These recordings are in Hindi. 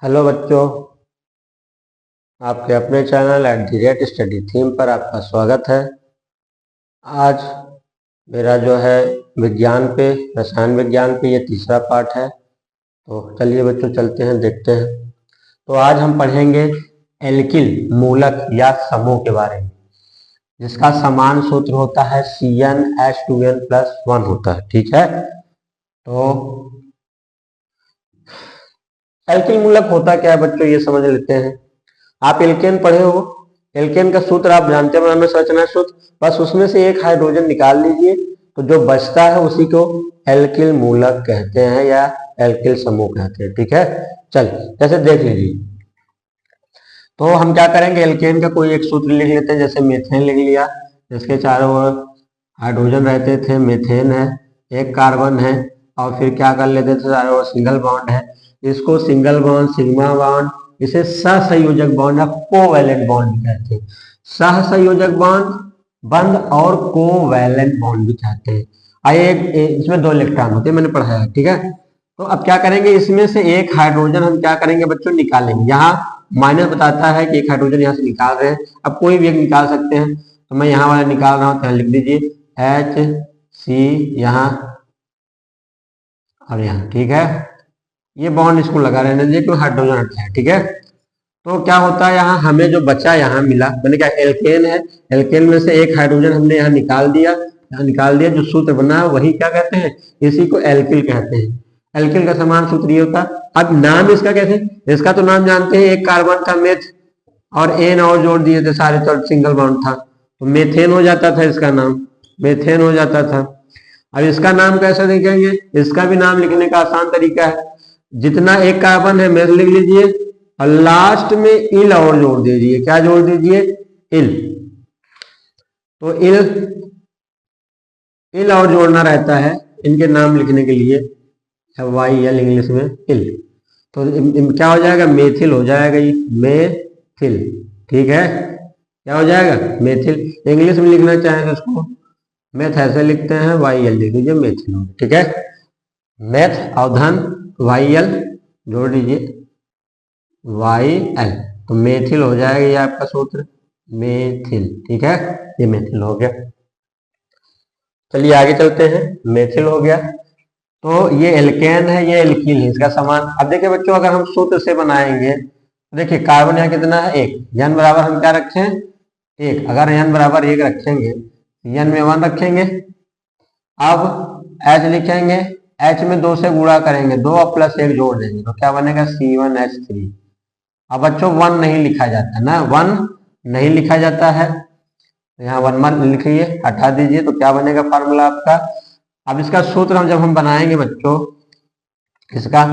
हेलो बच्चों, आपके अपने चैनल @स्टडी थीम पर आपका स्वागत है। आज मेरा जो है विज्ञान पे, रसायन विज्ञान पे ये तीसरा पार्ट है। तो चलिए बच्चों चलते हैं, देखते हैं। तो आज हम पढ़ेंगे एल्किल मूलक या समूह के बारे में, जिसका समान सूत्र होता है CnH2n+1 होता है। ठीक है, तो एल्किल मूलक होता क्या है बच्चों, ये समझ लेते हैं। आप एल्केन पढ़े हो, एल्केन का सूत्र आप जानते हो, हमें संरचना सूत्र, बस उसमें से एक हाइड्रोजन निकाल लीजिए, तो जो बचता है उसी को एल्किल मूलक कहते हैं या एल्किल समूह कहते हैं। ठीक है, चल जैसे देख लीजिए। तो हम क्या करेंगे, एल्केन का कोई एक सूत्र लिख लेते हैं। जैसे मीथेन लिख लिया, जिसके चारों ओर हाइड्रोजन रहते थे, मीथेन है, एक कार्बन है, और फिर क्या कर लेते थे, चारों ओर सिंगल बॉन्ड है। इसको सिंगल बॉन्ड, सिग्मा बॉन्ड, इसे सहसंयोजक बॉन्ड या कोवैलेंट बॉन्ड भी कहते हैं। सहसंयोजक बॉन्ड बंद और कोवैलेंट बॉन्ड भी कहते हैं। आइए, इसमें 2 इलेक्ट्रॉन होते हैं, मैंने पढ़ाया है। ठीक है, तो अब क्या करेंगे, इसमें से एक हाइड्रोजन हम क्या करेंगे बच्चों, निकालेंगे। यहाँ माइनस बताता है कि एक हाइड्रोजन यहाँ से निकाल रहे हैं, अब कोई भी एक निकाल सकते हैं। तो मैं यहाँ वाला निकाल रहा हूँ, तो लिख दीजिए HC यहाँ और यहाँ। ठीक है, ये बॉन्ड इसको लगा रहने दीजिए, क्योंकि हाइड्रोजन हटता है। ठीक है, तो क्या होता है, यहाँ हमें जो बचा यहाँ मिला, मैंने क्या, एल्केन है, एल्केन में से एक हाइड्रोजन हमने यहाँ निकाल दिया, यहाँ निकाल दिया, जो सूत्र बना वही क्या कहते हैं, इसी को एल्किल कहते हैं। एल्किल का समान सूत्र ये होता। अब नाम इसका कैसे, इसका तो नाम जानते हैं, एक कार्बन था मेथ, और एन और जोड़ दिए थे सारे, तो सिंगल बॉन्ड था, तो मेथेन हो जाता था, इसका नाम मेथेन हो जाता था। अब इसका नाम कैसे लिखेंगे, इसका भी नाम लिखने का आसान तरीका है। जितना एक कार्बन है मेथ लिख लीजिए, और लास्ट में इल और जोड़ दीजिए। क्या जोड़ दीजिए, इल। तो इल और जोड़ना रहता है इनके नाम लिखने के लिए, YL इंग्लिश में इल। तो क्या हो जाएगा, मेथिल हो जाएगा, ये मेथिल। ठीक है, क्या हो जाएगा, मेथिल। इंग्लिश में लिखना चाहें तो इसको मेथ ऐसे लिखते हैं, YL लिख दीजिए, मेथिल। ठीक है, मेथ अवधन YL जोड़ दीजिए, YL, तो मेथिल हो जाएगा, ये आपका सूत्र मेथिल। ठीक है, ये मेथिल हो गया। चलिए आगे चलते हैं, मेथिल हो गया। तो ये एल्केन है, ये एल्किल है, इसका समान। अब देखिए बच्चों, अगर हम सूत्र से बनाएंगे, देखिए कार्बन यहाँ कितना है, 1, n बराबर हम क्या रखें, 1। अगर n बराबर 1 रखेंगे, n में 1 रखेंगे। अब H लिखेंगे, H में 2 से गुणा करेंगे, 2 और +1 जोड़ देंगे, तो क्या बनेगा, C1H3। अब बच्चों 1 नहीं लिखा जाता ना, 1 नहीं लिखा जाता है, तो यहाँ 1 मत लिखिए, हटा दीजिए, तो क्या बनेगा फार्मूला आपका। अब इसका सूत्र हम जब हम बनाएंगे बच्चों इसका,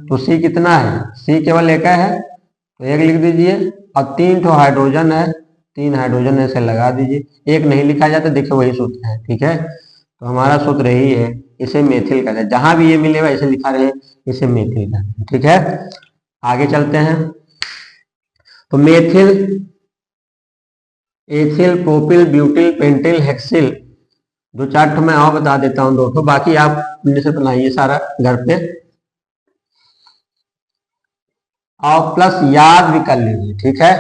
तो C कितना है, C केवल एक है, तो 1 लिख दीजिए, और 3 ठो हाइड्रोजन है, 3 हाइड्रोजन ऐसे लगा दीजिए। 1 नहीं लिखा जाता, देखिए वही सूत्र है। ठीक है, तो हमारा सूत्र यही है, इसे मेथिल कहते हैं। जहां भी ये मिलेगा इसे लिखा रहे, इसे मेथिल कहते हैं। ठीक है, आगे चलते हैं। तो methyl, ethyl, propyl, butyl, pentyl, hexyl, 2-4 ठो मैं और बता देता हूँ, 2 ठो, बाकी आप अपने से बनाइए सारा घर पे, और प्लस याद भी कर लीजिए। ठीक है,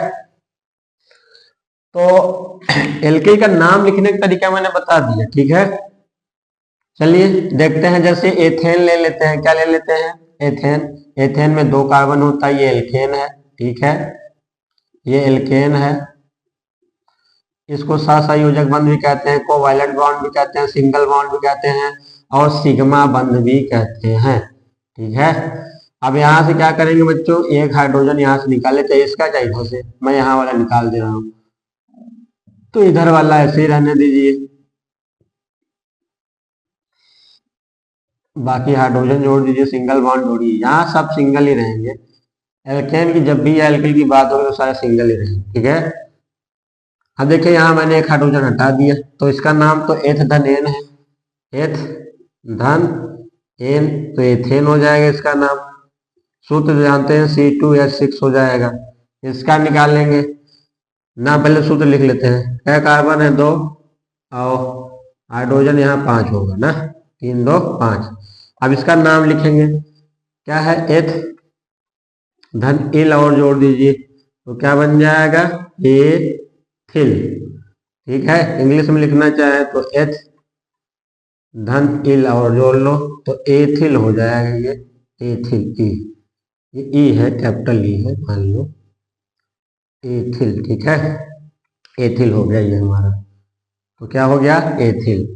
तो एल्किल का नाम लिखने का तरीका मैंने बता दिया। ठीक है, चलिए देखते हैं। जैसे एथेन ले लेते हैं, क्या ले लेते हैं, एथेन। एथेन में 2 कार्बन होता है, ये एल्केन है। ठीक है, ये एल्केन है, इसको सहसंयोजक बंध भी कहते हैं, कोवैलेंट बॉन्ड भी कहते हैं, सिंगल बॉन्ड भी कहते हैं, और सिग्मा बंध भी कहते हैं। ठीक है, अब यहाँ से क्या करेंगे बच्चों, एक हाइड्रोजन यहाँ से निकाले, चाहे इसका चाहे इधर से, मैं यहाँ वाला निकाल दे रहा हूँ, तो इधर वाला ऐसे ही रहने दीजिए, बाकी हाइड्रोजन जोड़ दीजिए, सिंगल बॉन्ड जोड़िए, यहाँ सब सिंगल ही रहेंगे। एल्केन की जब भी एल्किल की बात होगी तो सारे सिंगल ही रहेंगे। ठीक है, अब देखिए यहाँ मैंने एक हाइड्रोजन हटा दिया, तो इसका नाम तो एथ धन एन है, एथ धन एन, तो एथेन हो जाएगा इसका नाम। सूत्र जानते हैं, C2H6 हो जाएगा। इसका निकालेंगे ना, पहले सूत्र लिख लेते हैं। क्या कार्बन है, 2, और हाइड्रोजन यहाँ 5 होगा ना, 3 2 5। अब इसका नाम लिखेंगे, क्या है, एथ धन इल और जोड़ दीजिए तो क्या बन जाएगा, एथिल। ठीक है, इंग्लिश में लिखना चाहे तो एच धन इल और जोड़ लो तो एथिल हो जाएगा। ये एथिल ई, ये ई है, कैपिटल ई है, मान लो एथिल। ठीक है, एथिल हो गया ये हमारा। तो क्या हो गया, एथिल।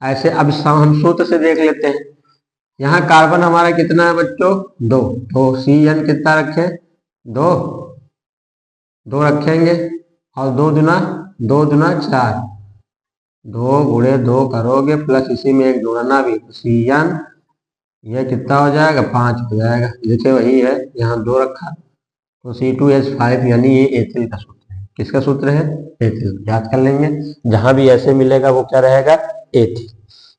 ऐसे अब हम सूत्र से देख लेते हैं। यहाँ कार्बन हमारा कितना है बच्चों, 2, तो CN कितना रखे, 2 2 रखेंगे और 2 दुना 2 दुना 4, 2 गुणे 2 करोगे प्लस इसी में एक जोड़ना भी, तो CN ये कितना हो जाएगा, 5 हो जाएगा। देखिए वही है, यहाँ 2 रखा तो C2H5 यानी ये एथिल का सूत्र है। किसका सूत्र है, एथिल। याद कर लेंगे, जहां भी ऐसे मिलेगा वो क्या रहेगा, एथिल।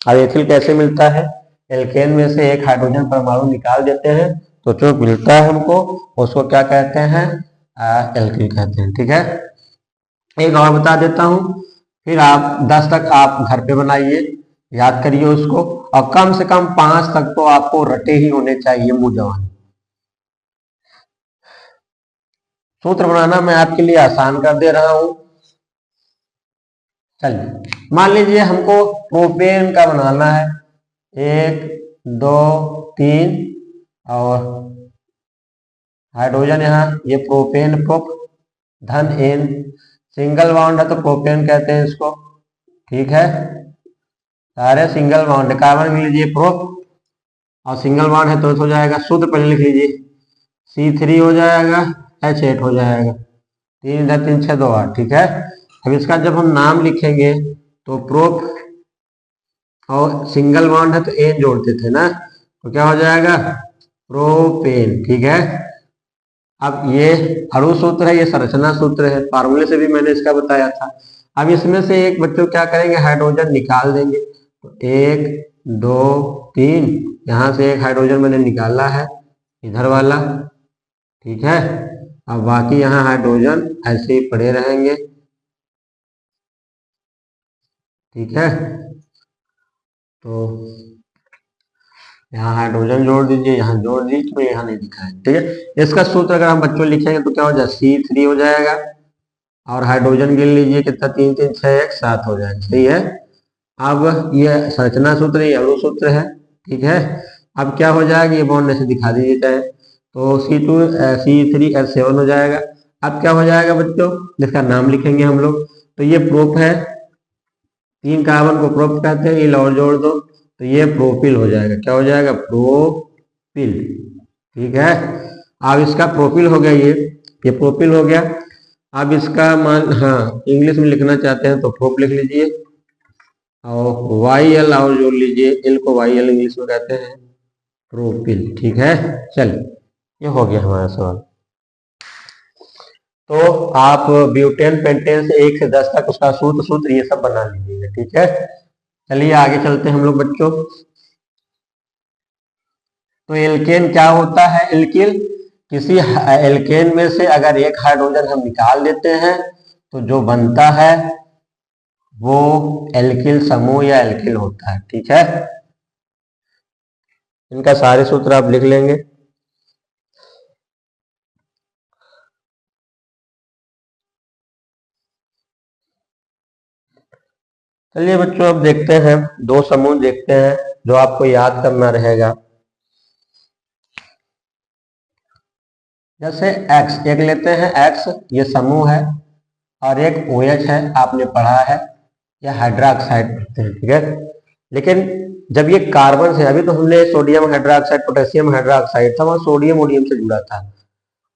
अब एथिल कैसे मिलता है, एल्केन में से एक हाइड्रोजन परमाणु निकाल देते हैं तो जो मिलता है हमको उसको क्या कहते हैं, एल्किल कहते हैं। ठीक है, एक और बता देता हूं, फिर आप 10 तक आप घर पे बनाइए, याद करिए उसको, और कम से कम 5 तक तो आपको रटे ही होने चाहिए मुंह जवान। सूत्र बनाना मैं आपके लिए आसान कर दे रहा हूं। चलिए मान लीजिए हमको प्रोपेन का बनाना है, 1 2 3 और हाइड्रोजन यहाँ, ये प्रोपेन प्रोप धन एन, सिंगल बॉन्ड है तो प्रोपेन कहते हैं इसको। ठीक है, सारे सिंगल बॉन्ड, कार्बन लिख लीजिए प्रोप, और सिंगल बॉन्ड है तो हो जाएगा, सूत्र पहले लिख लीजिए, C3 हो जाएगा, H8 हो जाएगा, 3 इधर 3 6 2 8। ठीक है, अब इसका जब हम नाम लिखेंगे तो प्रोप और सिंगल बॉन्ड है तो एन जोड़ते थे ना, तो क्या हो जाएगा, प्रोपेन। ठीक है, अब ये अणु सूत्र है, ये संरचना सूत्र है, फार्मूले से भी मैंने इसका बताया था। अब इसमें से एक बच्चों क्या करेंगे, हाइड्रोजन निकाल देंगे, तो 1 2 3, यहां से एक हाइड्रोजन मैंने निकाला है, इधर वाला। ठीक है, अब बाकी यहाँ हाइड्रोजन ऐसे ही पड़े रहेंगे। ठीक है, तो यहाँ हाइड्रोजन जोड़ दीजिए, यहाँ जोड़ दीजिए, तो यहाँ नहीं दिखा है। ठीक है, इसका सूत्र अगर हम बच्चों लिखेंगे तो क्या हो जाएगा, C3 हो जाएगा, और हाइड्रोजन गिन लीजिए कितना, 3 3 6 1 7 हो जाएगा। सही है, अब ये संरचना सूत्र, ये अणु सूत्र है। ठीक है, अब क्या हो जाएगा, ये बॉन्ड ऐसे दिखा दीजिए चाहे, तो C3H7 हो जाएगा। अब क्या हो जाएगा बच्चों, जिसका नाम लिखेंगे हम लोग, तो ये प्रोप है, 3 कार्बन को प्रोप कहते हैं, ये और जोड़ दो तो ये प्रोपिल हो जाएगा। क्या हो जाएगा, प्रोपिल। ठीक है, अब इसका प्रोपिल हो गया, ये प्रोपिल हो गया। अब इसका मान, हाँ इंग्लिश में लिखना चाहते हैं तो प्रोप लिख लीजिए, और YL और जोड़ लीजिए, एल को YL इंग्लिश में कहते हैं, प्रोपिल। ठीक है, चलिए ये हो गया हमारा सवाल। तो आप ब्यूटेन पेंटेन से 1 से 10 तक उसका सूत्र ये सब बना लीजिएगा। ठीक है, चलिए आगे चलते हैं हम लोग बच्चों। तो एल्केन क्या होता है, एल्किल, किसी एल्केन में से अगर एक हाइड्रोजन हम निकाल देते हैं तो जो बनता है वो एल्किल समूह या एल्किल होता है। ठीक है, इनका सारे सूत्र आप लिख लेंगे। चलिए बच्चों अब देखते हैं, 2 समूह देखते हैं जो आपको याद करना रहेगा। जैसे X एक लेते हैं, X ये समूह है, और एक OH है, आपने पढ़ा है, या हाइड्रोक्साइड पढ़ते हैं। ठीक है, लेकिन जब ये कार्बन से, अभी तो हमने सोडियम हाइड्रोक्साइड पोटेशियम हाइड्रोक्साइड था, वहां सोडियम ओडियम से जुड़ा था,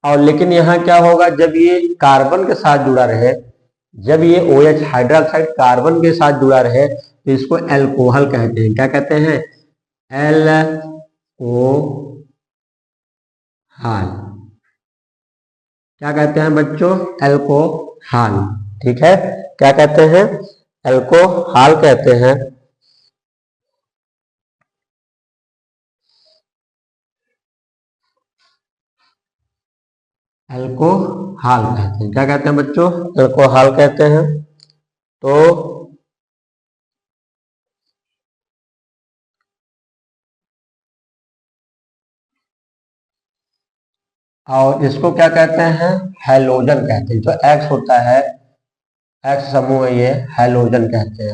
और लेकिन यहाँ क्या होगा, जब ये कार्बन के साथ जुड़ा रहे, जब ये OH हाइड्रोक्साइड कार्बन के साथ जुड़ा रहे तो इसको एल्कोहल कहते हैं। क्या कहते हैं, एल्कोहल। क्या कहते हैं बच्चों, एल्कोहल। ठीक है, क्या कहते हैं, एल्कोहल कहते हैं। एल्कोहल कहते हैं, क्या कहते हैं बच्चों, एल्कोहल कहते हैं। तो और इसको क्या कहते हैं, हैलोजन कहते हैं। जो एक्स होता है, एक्स समूह है, ये हैलोजन कहते हैं,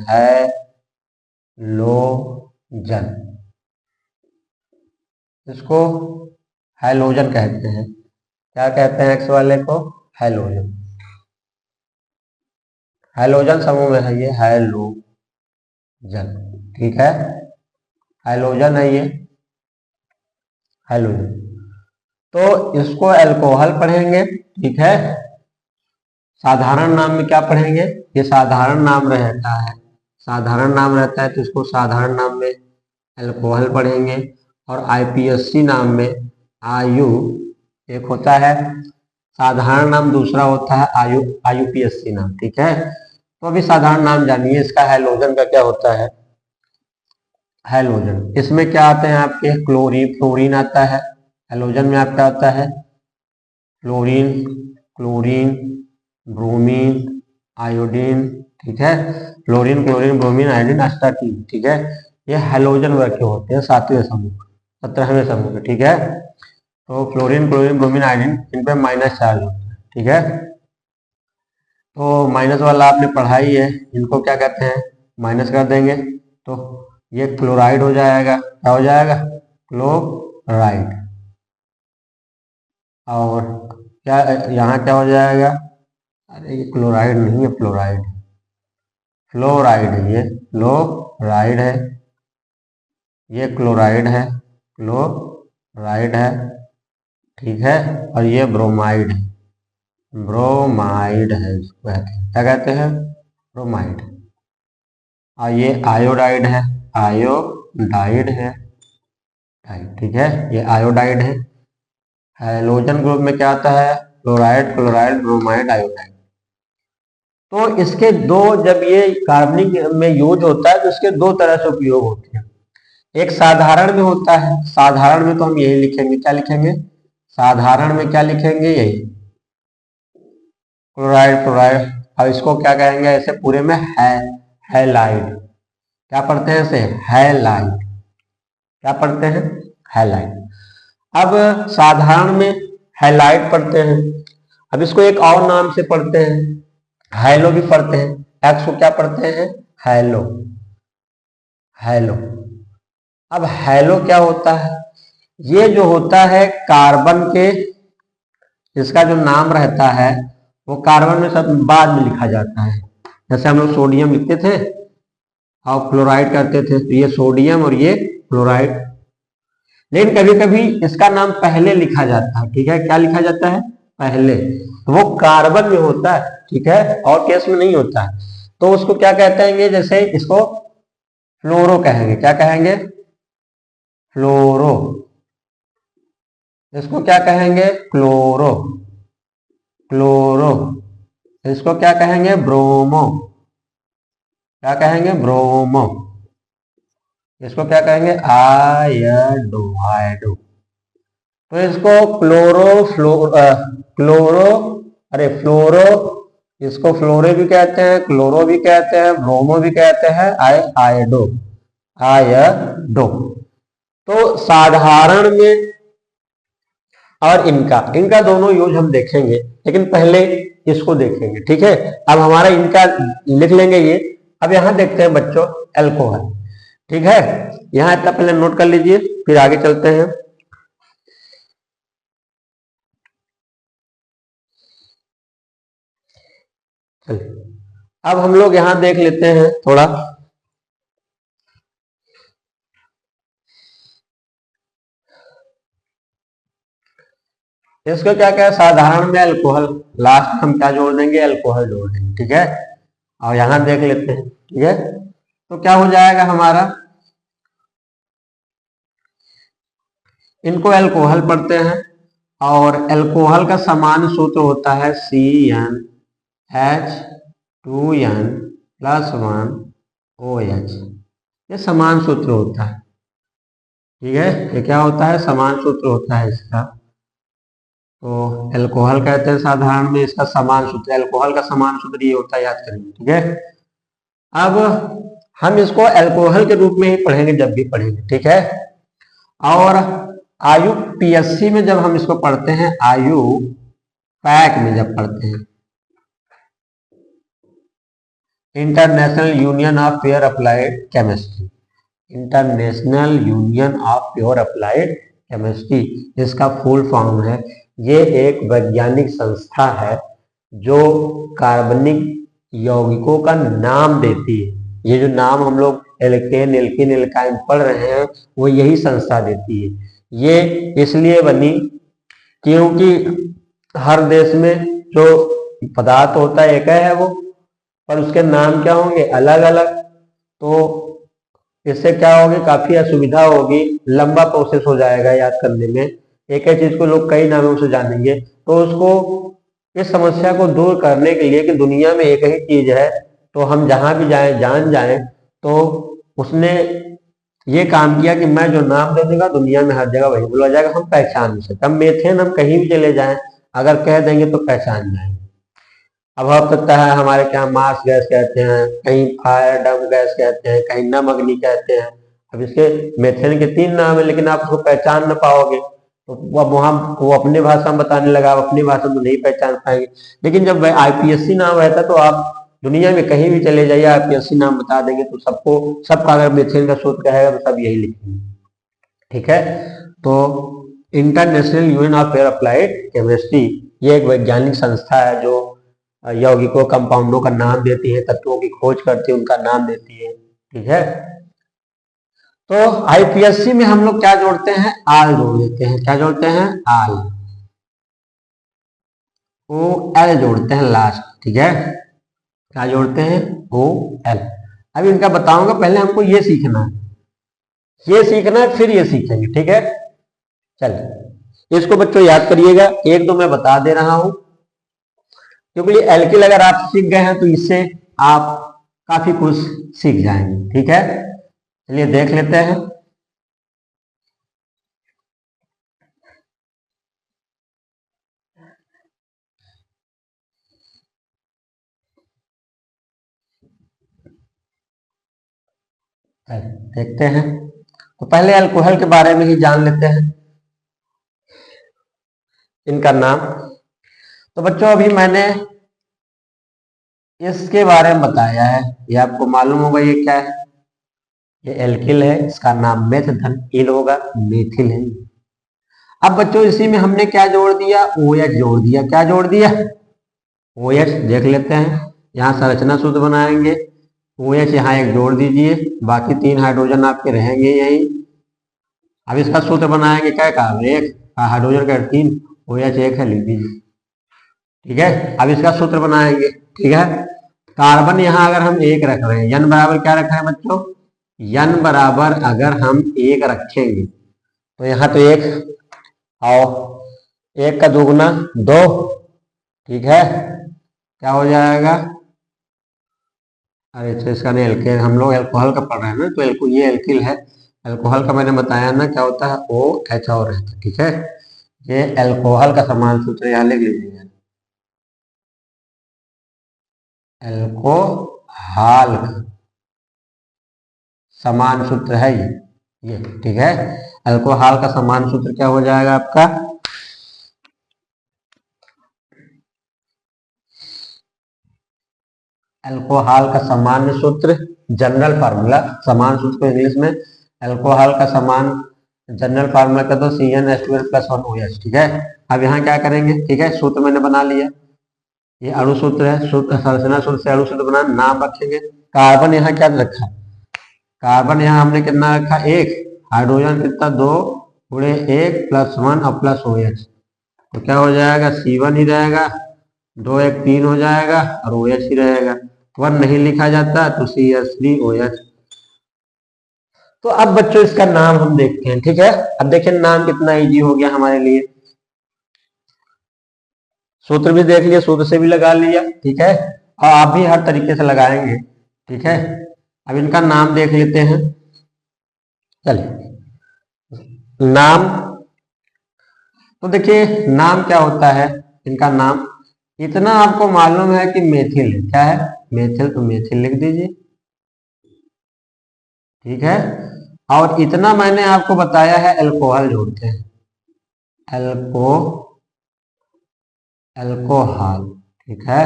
हैलोजन, इसको हैलोजन कहते हैं। क्या कहते हैं एक्स वाले को, हैलोजन। हैलोजन समूह में है ये, हैलोजन, ठीक है, हैलोजन है ये, हैलोजन। तो इसको अल्कोहल पढ़ेंगे, ठीक है। साधारण नाम में क्या पढ़ेंगे, ये साधारण नाम रहता है, साधारण नाम रहता है तो इसको साधारण नाम में अल्कोहल पढ़ेंगे। और आईपीएससी नाम में आयु एक होता है, साधारण नाम दूसरा होता है आयुपीएससी नाम, ठीक है। तो अभी साधारण नाम जानिए इसका, हैलोजन का क्या होता है, हैलोजन इसमें क्या आते हैं आपके, क्लोरीन, फ्लोरीन आता है। हैलोजन में आपका आता है फ्लोरीन, क्लोरीन, ब्रोमीन, आयोडीन, ठीक है। Fluorine, chlorine, bromine, iodine, astatine, ठीक है। ये हैलोजन वर्ग के होते हैं, 7वें समूह, 17वें समूह के, ठीक है। तो फ्लोरीन, क्लोरीन, ब्रोमीन, आयोडीन, इन पे माइनस चार्ज होता है, ठीक है। तो माइनस वाला आपने पढ़ाई है, इनको क्या कहते हैं, माइनस कर देंगे तो ये क्लोराइड हो जाएगा। क्या हो जाएगा, क्लोराइड। और क्या यहाँ क्या हो जाएगा, अरे ये क्लोराइड नहीं है, फ्लोराइड, फ्लोराइड है ये, फ्लोराइड है, ये क्लोराइड है, क्लोराइड है, ठीक है। और ये ब्रोमाइड है, ब्रोमाइड है, इसको कहते हैं, क्या कहते हैं, ब्रोमाइड। और ये आयोडाइड है, आयोडाइड है, ठीक है, ये आयोडाइड है। हैलोजन ग्रुप में क्या आता है, क्लोराइड, क्लोराइड, ब्रोमाइड, आयोडाइड। तो इसके दो, जब ये कार्बनिक में यूज होता है तो इसके दो तरह से उपयोग होते हैं। एक साधारण में होता है, साधारण में तो हम यही लिखेंगे, क्या लिखेंगे, साधारण में क्या लिखेंगे, यही क्लोराइड, क्लोराइड। अब इसको क्या कहेंगे ऐसे पूरे में, हैलाइड। क्या पढ़ते हैं इसे, हैलाइड, क्या पढ़ते हैं, हैलाइड। अब साधारण में हैलाइड पढ़ते हैं। अब इसको एक और नाम से पढ़ते हैं, हैलो भी पढ़ते हैं। एक्स को क्या पढ़ते हैं, हैलो, हैलो। अब हैलो क्या होता है, ये जो होता है कार्बन के, इसका जो नाम रहता है वो कार्बन में सब बाद में लिखा जाता है। जैसे हम लोग सोडियम लिखते थे और क्लोराइड करते थे, तो ये सोडियम और ये क्लोराइड। लेकिन कभी कभी इसका नाम पहले लिखा जाता है, ठीक है, क्या लिखा जाता है, पहले, तो वो कार्बन में होता है, ठीक है, और केस में नहीं होता है। तो उसको क्या कहते हैं, जैसे इसको फ्लोरो कहेंगे, क्या कहेंगे, फ्लोरो। इसको क्या कहेंगे, क्लोरो, क्लोरो। इसको क्या कहेंगे, ब्रोमो, क्या कहेंगे, ब्रोमो। इसको क्या कहेंगे, आयडो, आयडो। तो इसको क्लोरो, अरे फ्लोरो, इसको फ्लोरो भी कहते हैं, क्लोरो भी कहते हैं, ब्रोमो भी कहते हैं, आयडो, आयडो। तो साधारण में और इनका इनका दोनों यूज हम देखेंगे, लेकिन पहले इसको देखेंगे, ठीक है। अब हमारा इनका लिख लेंगे ये। अब यहां देखते हैं बच्चों, अल्कोहल, ठीक है। यहां इतना पहले नोट कर लीजिए, फिर आगे चलते हैं। चलिए अब हम लोग यहां देख लेते हैं थोड़ा, इसको क्या क्या है, साधारण में अल्कोहल, लास्ट में हम क्या जोड़ देंगे, अल्कोहल जोड़ देंगे, ठीक है। और यहां देख लेते हैं, ठीक है। तो क्या हो जाएगा हमारा, इनको अल्कोहल पढ़ते हैं। और अल्कोहल का समान सूत्र होता है CnH2n+1OH, ये समान सूत्र होता है, ठीक है। ये क्या होता है, समान सूत्र होता है इसका। तो अल्कोहल कहते हैं साधारण में, इसका समान सूत्र, अल्कोहल का समान सूत्र ये होता है, याद करेंगे, ठीक है। अब हम इसको अल्कोहल के रूप में ही पढ़ेंगे जब भी पढ़ेंगे, ठीक है। और आयु पीएससी में जब हम इसको पढ़ते हैं, आयु पैक में जब पढ़ते हैं, international union of pure applied chemistry, international union of pure applied chemistry इसका फुल फॉर्म है। ये एक वैज्ञानिक संस्था है जो कार्बनिक यौगिकों का नाम देती है। ये जो नाम हम लोग एल्केन, एल्किन, एल्काइन पढ़ रहे हैं वो यही संस्था देती है। ये इसलिए बनी क्योंकि हर देश में जो पदार्थ होता है एक है वो, पर उसके नाम क्या होंगे, अलग अलग। तो इससे क्या होगी, काफी असुविधा होगी, लंबा प्रोसेस हो जाएगा याद करने में। एक ही चीज को लोग कई नामों से जानेंगे, तो उसको इस समस्या को दूर करने के लिए कि दुनिया में एक ही चीज है तो हम जहां भी जाएं जान जाएं, तो उसने ये काम किया कि मैं जो नाम दे दूंगा दुनिया में हर जगह वही बोला जाएगा, हम पहचान नहीं सकते। हम मेथेन हम कहीं भी चले जाएं अगर कह देंगे तो पहचान जाएंगे। अब हो सकता है हमारे क्या मार्स गैस कहते हैं, कहीं फायर डम गैस कहते हैं, कहीं नम अग्नि कहते हैं। अब इसके मेथेन के 3 नाम है लेकिन आप उसको पहचान न पाओगे, तो वहां वो अपने भाषा में बताने लगा, आप अपनी भाषा में नहीं पहचान पाएंगे। लेकिन जब आईपीएससी नाम रहता तो आप दुनिया में कहीं भी चले जाइए, आईपीएससी नाम बता देंगे तो सबको, सबका अगर मेथेन का सूत्र कहेगा तो सब यही लिखेंगे। ठीक है, तो international union of pure applied chemistry ये एक वैज्ञानिक संस्था है जो यौगिकों, कंपाउंडों का नाम देती है, तत्वों की खोज करती है, उनका नाम देती है। ठीक है, तो आईपीएससी में हम लोग क्या जोड़ते हैं, आल जोड़ देते हैं। क्या जोड़ते हैं, आल, ओ एल जोड़ते हैं लास्ट। ठीक है, क्या जोड़ते हैं, ओ एल। अब इनका बताऊंगा, पहले हमको ये सीखना है, ये सीखना है फिर ये सीखेंगे। ठीक है, चलिए इसको बच्चों याद करिएगा, एक दो मैं बता दे रहा हूं क्योंकि एल्किल अगर आप सीख गए हैं तो इससे आप काफी कुछ सीख जाएंगे। ठीक है, चलिए देख लेते हैं। देखते हैं, तो पहले अल्कोहल के बारे में ही जान लेते हैं, इनका नाम। तो बच्चों अभी मैंने इसके बारे में बताया है, ये आपको मालूम होगा ये क्या है, ये एल्किल है, इसका नाम मेथ धन इल होगा, मेथिल है। अब बच्चों इसी में हमने क्या जोड़ दिया, OH जोड़ दिया। क्या जोड़ दिया, OH। देख लेते हैं, यहाँ संरचना सूत्र बनाएंगे, OH यहाँ एक जोड़ दीजिए, बाकी 3 हाइड्रोजन आपके रहेंगे यही। अब इसका सूत्र बनाएंगे, क्या कार्बन 1, हाइड्रोजन का 3, OH 1 है, लिख दीजिए। ठीक है, अब इसका सूत्र बनाएंगे। ठीक है, कार्बन यहाँ अगर हम 1 रख रहे हैं, n बराबर क्या रखा है बच्चों, n बराबर अगर हम 1 रखेंगे तो यहाँ तो 1 और 1 का दुगुना 2। ठीक है, क्या हो जाएगा, अरे तो इसका नहीं, एल्केन हम लोग एल्कोहल का पढ़ रहे हैं ना, तो ये एल्किल है। एल्कोहल का मैंने बताया ना क्या होता है, OH और रहता है। ठीक है, ये एल्कोहल का समान सूत्र यहाँ लिख लीजिए, एल्कोहल समान सूत्र है ये। ठीक है, अल्कोहल का समान सूत्र क्या हो जाएगा आपका, अल्कोहल का सामान्य सूत्र, जनरल फार्मूला, समान सूत्र को इंग्लिश में अल्कोहल का समान जनरल फार्मूला का तो CnH2+ 1OH। ठीक है, अब यहाँ क्या करेंगे, ठीक है, सूत्र मैंने बना लिया, ये अणु सूत्र है, संरचना सूत्र से अणु सूत्र बना, नाम रखेंगे। कार्बन यहाँ क्या रखा, कार्बन यहाँ हमने कितना रखा, 1, हाइड्रोजन कितना 2 गुणे 1 + 1 और प्लस OH, तो क्या हो जाएगा, C1 ही रहेगा, 2 1 3 हो जाएगा और OH ही रहेगा। 1 नहीं लिखा जाता तो CH3OH। तो अब बच्चों इसका नाम हम देखते हैं। ठीक है, अब देखिए नाम कितना इजी हो गया हमारे लिए, सूत्र भी देख लिया, सूत्र से भी लगा लिया। ठीक है, और आप भी हर तरीके से लगाएंगे। ठीक है, अब इनका नाम देख लेते हैं। चलिए नाम, तो देखिए नाम क्या होता है इनका नाम, इतना आपको मालूम है कि मेथिल है, क्या है, मेथिल, तो मेथिल लिख दीजिए। ठीक है, और इतना मैंने आपको बताया है अल्कोहल जोड़ते हैं, अल्कोहल, ठीक है।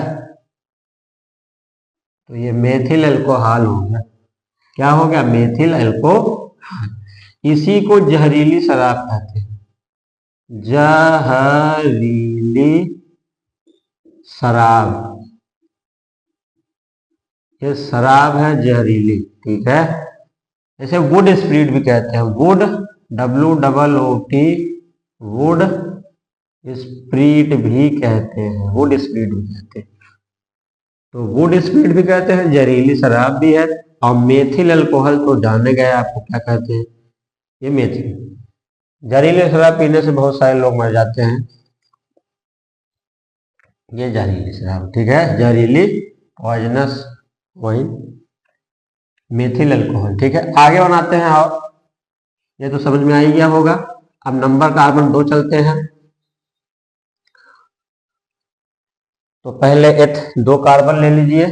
तो ये मेथिल अल्कोहल हो गया। क्या हो गया? Methyl alcohol. इसी को जहरीली शराब कहते हैं, जहरीली शराब। ये शराब है जहरीली, ठीक है। जैसे वुड स्प्रिट भी कहते हैं, वुड, WOOD, वुड स्प्रिट भी कहते हैं, वुड स्प्रिट भी कहते हैं। तो वुड स्प्रिट भी कहते हैं, जहरीली शराब भी है। और मेथिल अल्कोहल तो जाने गए आपको क्या कहते हैं, ये मेथिल। जहरीली शराब पीने से बहुत सारे लोग मर जाते हैं, ये जहरीली शराब, ठीक है, जहरीली पॉइजनस, वही मेथिल अल्कोहल, ठीक है। आगे बनाते हैं, और ये तो समझ में आ ही गया होगा। अब नंबर कार्बन 2 चलते हैं। तो पहले 2 कार्बन ले लीजिए,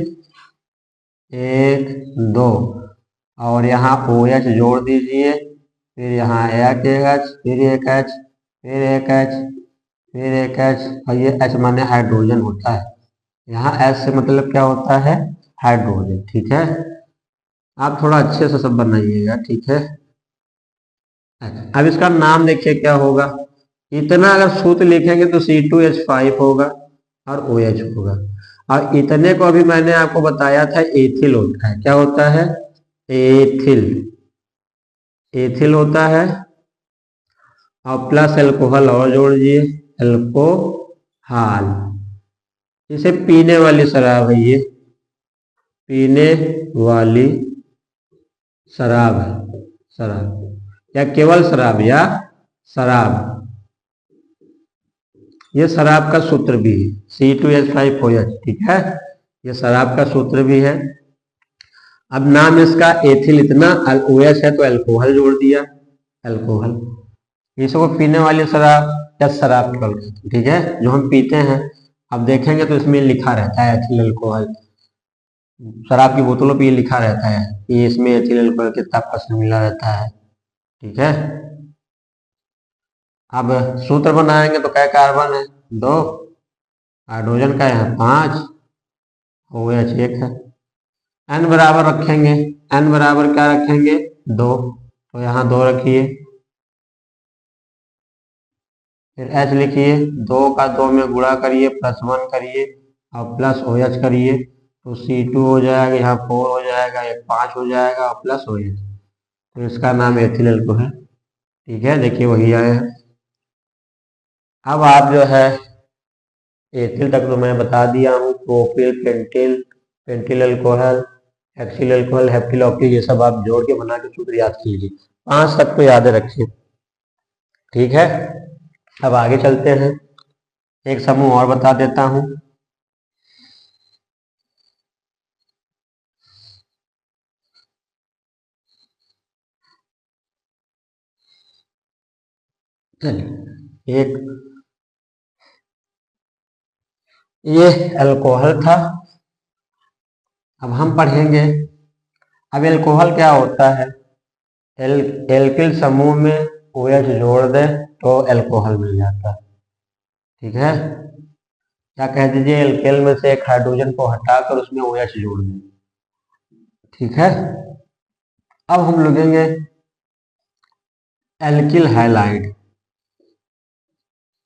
1 2, और यहाँ OH जोड़ दीजिए, फिर यहाँ एक H, फिर एक H, फिर एक H, फिर एक H, और ये H माने हाइड्रोजन होता है। यहाँ H से मतलब क्या होता है? हाइड्रोजन, ठीक है। आप थोड़ा अच्छे से सब बनाइएगा, ठीक है। अब इसका नाम देखिए क्या होगा। इतना अगर सूत्र लिखेंगे तो C2H5 होगा और OH होगा। और इतने को अभी मैंने आपको बताया था एथिल होता है। क्या होता है? एथिल, एथिल होता है। और प्लस अल्कोहल और जोड़ दीजिए, अल्कोहल। इसे पीने वाली शराब है, ये पीने वाली शराब है, शराब या केवल शराब या शराब। ये शराब का सूत्र भी है, C2H5OH, ठीक है। ये शराब का सूत्र भी है। अब नाम इसका एथिल, इतना OH है तो अल्कोहल जोड़ दिया, अल्कोहल। इसको पीने वाली शराब या शराब केवल कहते हैं, ठीक है, जो हम पीते हैं। अब देखेंगे तो इसमें लिखा रहता है एथिल अल्कोहल। शराब की बोतलों पे लिखा रहता है कि इसमें एथिल अल्कोहल कितना % मिला रहता है, ठीक है। अब सूत्र बनाएंगे तो क्या कार्बन है? 2, हाइड्रोजन का यहाँ 5, OH 1 है। n बराबर रखेंगे, n बराबर क्या रखेंगे? 2, तो यहाँ 2 रखिए, फिर H लिखिए, 2 का 2 में गुणा करिए, +1 करिए और प्लस OH करिए, तो C2 हो जाएगा, यहाँ 4 हो जाएगा, ये 5 हो जाएगा और प्लस OH, तो इसका नाम एथिल अल्कोहल, ठीक है। देखिए वही आया है। अब आप जो है एथिल तक तो मैं बता दिया हूँ, propyl, pentyl, pentyl alcohol, hexyl alcohol, heptyl octyl, ये सब आप जोड़ के बना के सूत्र याद कीजिए। 5 तक तो याद रखिए, ठीक है। अब आगे चलते हैं, एक समूह और बता देता हूं। चलिए, एक ये अल्कोहल था। अब हम पढ़ेंगे, अब अल्कोहल क्या होता है। एल्किल समूह में OH जोड़ दे तो अल्कोहल मिल जाता है, ठीक है। क्या कह दीजिए, एल्केल में से एक हाइड्रोजन को हटाकर उसमें OH जोड़ दें, ठीक है। अब हम लिखेंगे alkyl halide,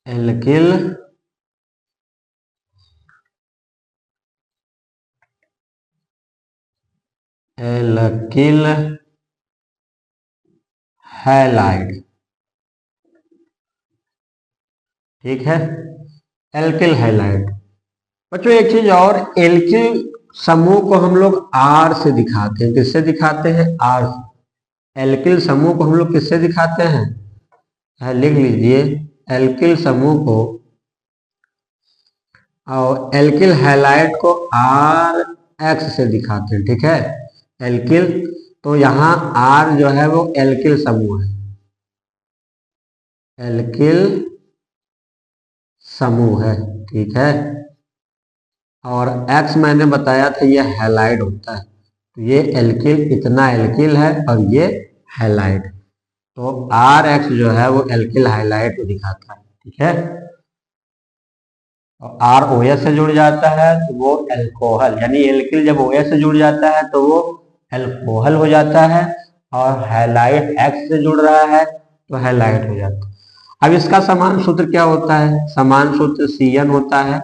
alkyl alkyl halide, ठीक है, एल्किल हैलाइड। बच्चों एक चीज और, एल्किल समूह को हम लोग R से दिखाते हैं। किससे दिखाते हैं? R से। एल्किल समूह को हम लोग किससे दिखाते हैं? लिख लीजिए, एल्किल समूह को और एल्किल हैलाइड को RX से दिखाते हैं, ठीक है। एल्किल, तो यहाँ R जो है वो एल्किल समूह है, एल्किल समूह है, ठीक है। और X मैंने बताया था ये हैलाइड होता है, तो ये एल्किल, इतना एल्किल है और ये हैलाइड, तो RX जो है वो एल्किल हैलाइड को दिखाता है, ठीक है। और आर ओ एस से जुड़ जाता है तो वो एल्कोहल, यानी एल्किल जब ओ एस से जुड़ जाता है तो वो एल्कोहल हो जाता है, और हैलाइड एक्स से जुड़ रहा है तो हैलाइड हो जाता है। अब इसका समान सूत्र क्या होता है? समान सूत्र CN होता है,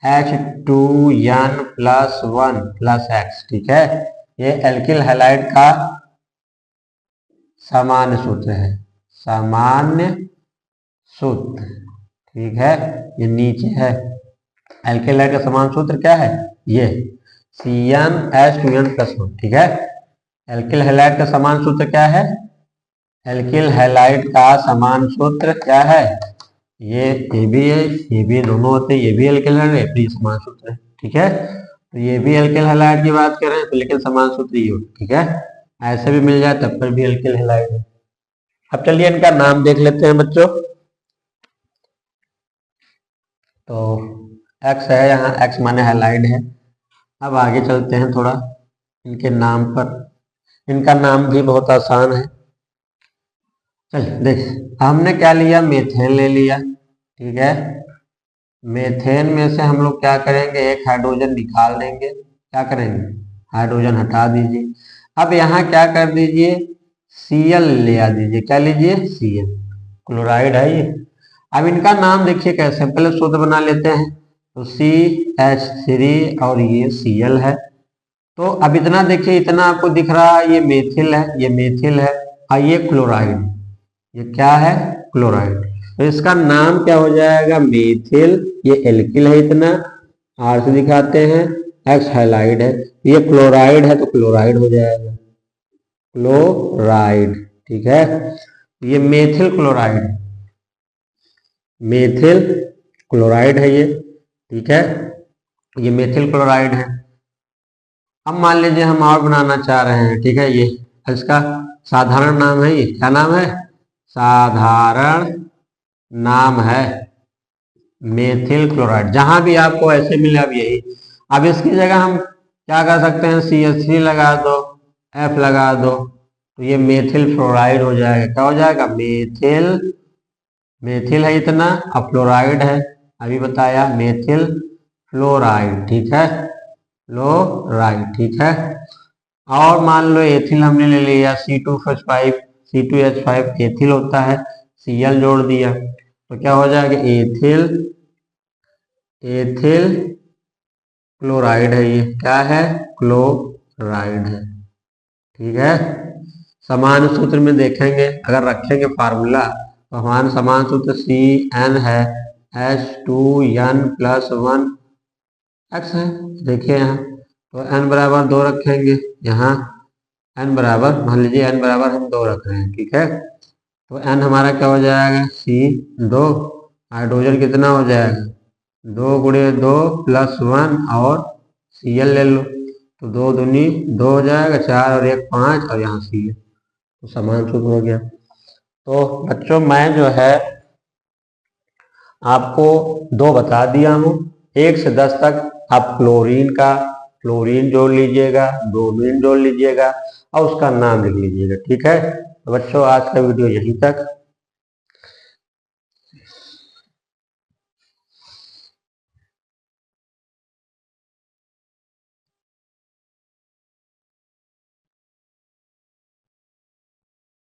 H2N + 1 + X, ठीक है। ये एल्किल हैलाइड का सामान्य सूत्र है, सामान्य सूत्र, ठीक है। ये नीचे है, एल्किल हैलाइड का समान सूत्र क्या है? ये CnH2n+1, ठीक है। एल्किल हैलाइड का समान सूत्र क्या है? एल्किल हैलाइड का समान सूत्र क्या है? ये भी है, ये भी, दोनों होते हैं, ये भी एल्किल हैलाइड है, ये भी समान सूत्र है, ठीक है। तो ये भी एल्किल हैलाइड की बात करें तो लेकिन समान सूत्र ये हो, ठीक है। ऐसे भी मिल जाए तब पर भी एल्किल हैलाइड है। अब चलिए इनका नाम देख लेते हैं बच्चों। तो X है यहाँ, X माने हैलाइड है। अब आगे चलते हैं थोड़ा इनके नाम पर। इनका नाम भी बहुत आसान है। चल देख, हमने क्या लिया? मेथेन ले लिया, ठीक है। मेथेन में से हम लोग क्या करेंगे? एक हाइड्रोजन निकाल देंगे। क्या करेंगे? हाइड्रोजन हटा दीजिए। अब यहाँ क्या कर दीजिए? Cl ले आ दीजिए। क्या लीजिए? Cl, क्लोराइड है ये। अब इनका नाम देखिए कैसे, पहले शुद्ध बना लेते हैं। तो CH3 और ये Cl है। तो अब इतना देखिए, इतना आपको दिख रहा है, ये मेथिल है, ये मेथिल है, और ये क्लोराइड, ये क्या है? क्लोराइड। तो इसका नाम क्या हो जाएगा? मेथिल। ये एल्किल है, इतना आर से दिखाते हैं, एक्स हैलाइड है, ये क्लोराइड है तो क्लोराइड हो जाएगा, क्लोराइड, ठीक है। ये मेथिल क्लोराइड है, मेथिल क्लोराइड है ये, ठीक है। ये मेथिल क्लोराइड है। अब मान लीजिए हम और बनाना चाह रहे हैं, ठीक है। ये इसका साधारण नाम है, ये क्या नाम है? साधारण नाम है मेथिल क्लोराइड। जहां भी आपको ऐसे मिले अब यही। अब इसकी जगह हम क्या कर सकते हैं? CH3 लगा दो, F लगा दो, तो ये मेथिल फ्लोराइड हो जाएगा। क्या हो जाएगा? मेथिल, मेथिल है इतना, अब फ्लोराइड है, अभी बताया, मेथिल फ्लोराइड, ठीक है, फ्लोराइड, ठीक है। और मान लो एथिल हमने ले लिया, C2H5 एथिल होता है, Cl जोड़ दिया, तो क्या हो जाएगा? एथिल, एथिल क्लोराइड है, ये क्या है? क्लोराइड है, ठीक है। समान सूत्र में देखेंगे, अगर रखेंगे फार्मूला तो हमारा समान सूत्र Cn है, H2N+1 X है। देखिए यहाँ तो n बराबर 2 रखेंगे, यहाँ n बराबर, मान लीजिए n बराबर हम 2 रख रहे हैं, ठीक है। तो n हमारा क्या हो जाएगा? C2, हाइड्रोजन कितना हो जाएगा? 2 × 2 + 1, और Cl ले लो, तो 2 दूनी 2 हो जाएगा, 4 और 1 5, और यहाँ Cl, तो समान सूत्र हो गया। तो बच्चों मैं जो है आपको 2 बता दिया हूँ, 1 से 10 तक आप फ्लोरीन जोड़ लीजिएगा, ब्रोमीन जोड़ लीजिएगा, और उसका नाम लिख लीजिएगा, ठीक है। तो बच्चों आज का वीडियो यहीं तक।